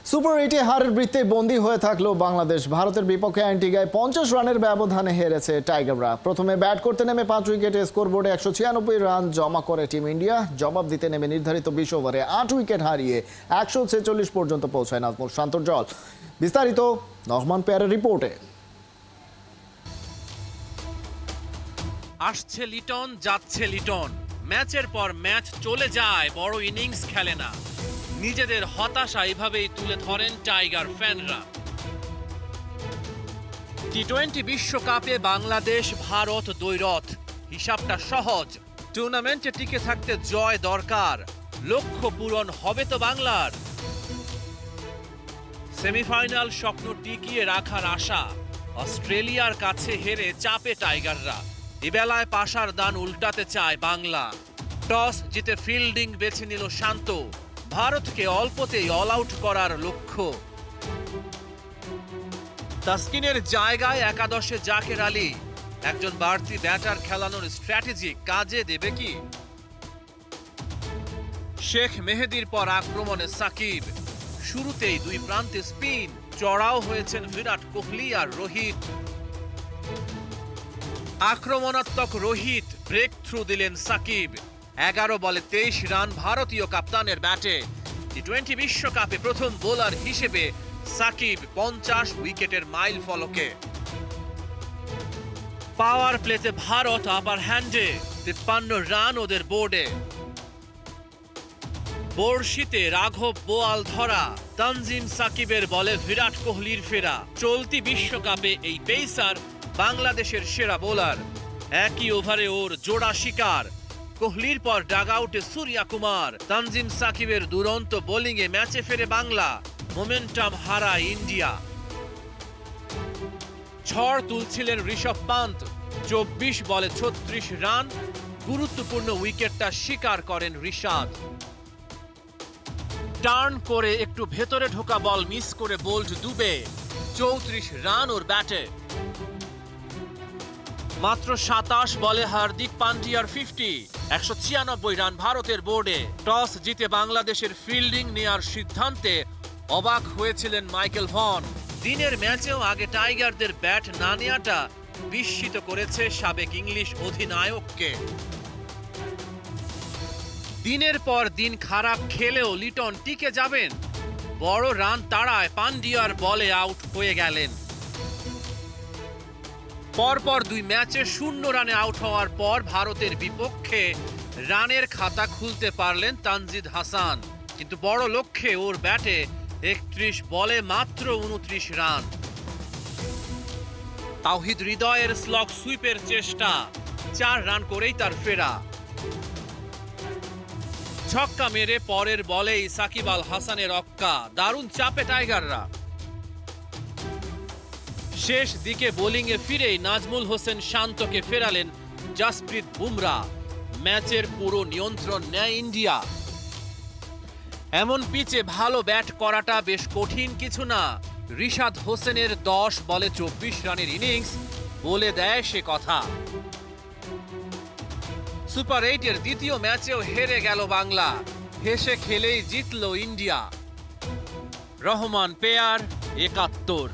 Super 8-এ হারের বৃত্তে বন্দী হয়ে থাকলো বাংলাদেশ। ভারতের বিপক্ষে অ্যান্টিগায় 50 রানের ব্যবধানে হেরেছে টাইগাররা। প্রথমে ব্যাট করতে নেমে 5 উইকেটে স্কোরবোর্ডে 196 রান জমা করে টিম ইন্ডিয়া। জবাব দিতে নেমে নির্ধারিত 20 ওভারে 8 উইকেট হারিয়ে 146 পর্যন্ত পৌঁছায় নাজমুল শান্তর দল। বিস্তারিত নহমান পেয়ারের রিপোর্টে। আসছে লিটন, যাচ্ছে লিটন, ম্যাচের পর ম্যাচ চলে যায়, বড় ইনিংস খেলে না। নিজেদের হতাশা এভাবেই তুলে ধরেন টাইগার ফ্যানরা। টি-20 বিশ্বকাপে বাংলাদেশ ভারত দ্বৈরথ, হিসাবটা সহজ। টুর্নামেন্টে টিকে থাকতে জয় দরকার, লক্ষ্য পূরণ হবে তো বাংলার। সেমিফাইনাল স্বপ্ন টিকিয়ে রাখার আশা, অস্ট্রেলিয়ার কাছে হেরে চাপে টাইগাররা। এবেলায় পাশার দান উল্টাতে চায় বাংলা। টস জিতে ফিল্ডিং বেছে নিল শান্ত, ভারতকে অল্পতেই অল আউট করার লক্ষ্য। তাসকিনের জায়গায় একাদশে জাকের আলী, একজন বাড়তি ব্যাটার খেলানোর স্ট্র্যাটেজি কাজে দেবে কি? শেখ মেহেদীর পর আক্রমণে সাকিব, শুরুতেই দুই প্রান্তে স্পিন। চড়াও হয়েছেন বিরাট কোহলি আর রোহিত। আক্রমণাত্মক রোহিত ব্রেক থ্রু দিলেন সাকিব। 11 বলে 23 রান ভারতীয় কাপ্তানের ব্যাটে। টি-20 বিশ্বকাপে প্রথম বোলার হিসেবে সাকিব 50 উইকেটের মাইল ফলকে। পাওয়ার প্লেতে ভারত আপার হ্যান্ডে, 53 রান ওদের বোর্ডে। বর্ষিতে রাঘব বোয়াল ধরা, তানজিম সাকিবের বলে বিরাট কোহলির ফেরা। চলতি বিশ্বকাপে এই পেসার বাংলাদেশের সেরা বোলার। একই ওভারে ওর জোড়া শিকার। কোহলির পর ডাগআউটে সূর্যা কুমার। তানজিম সাকিবের দুরন্ত বোলিংয়ে ম্যাচে ফেরে বাংলা, মোমেন্টাম হারায় ইন্ডিয়া। ঝড় তুলছিলেন ঋষভ পান্ত, 24 বলে 36 রান। গুরুত্বপূর্ণ উইকেটটা শিকার করেন ঋষাদ। টার্ন করে একটু ভেতরে ঢোকা বল মিস করে বোল্ড দুবে, 34 রান ওর ব্যাটে। মাত্র 27 বলে হার্দিক পান্ডিয়ার 50, 196 রান ভারতের বোর্ডে। টস জিতে বাংলাদেশের ফিল্ডিং নেয়ার সিদ্ধান্তে অবাক হয়েছিলেন মাইকেল ভন। দিনের ম্যাচেও আগে টাইগারদের ব্যাট না নেয়াটা বিস্মিত করেছে সাবেক ইংলিশ অধিনায়ককে। দিনের পর দিন খারাপ খেলেও লিটন টিকে যাবেন। বড় রান তাড়ায় পান্ডিয়ার বলে আউট হয়ে গেলেন। পরপর 2 ম্যাচে 0 রানে আউট হওয়ার পর ভারতের বিপক্ষে রানের খাতা খুলতে পারলেন তানজিদ হাসান। কিন্তু বড় লক্ষ্যে ওর ব্যাটে 31 বলে মাত্র 29 রান। তাওহিদ হৃদয়ের স্লগ সুইপের চেষ্টা, 4 রান করেই তার ফেরা। ছক্কা মেরে পরের বলেই সাকিব আল হাসানের অক্কা। দারুণ চাপে টাইগাররা। শেষ দিকে বোলিংয়ে ফিরেই নাজমুল হোসেন শান্তকে ফেরালেন জাসপ্রীত বুমরা। ম্যাচের পুরো নিয়ন্ত্রণ নেয় ইন্ডিয়া। এমন পিচে ভালো ব্যাট করাটা বেশ কঠিন কিছু না। রিশাদ হোসেনের 10 বলে 24 রানের ইনিংস বলে দেয় সে কথা। সুপার 8-এর দ্বিতীয় ম্যাচেও হেরে গেল বাংলা, হেসে খেলেই জিতল ইন্ডিয়া। রহমান পেয়ার, 71।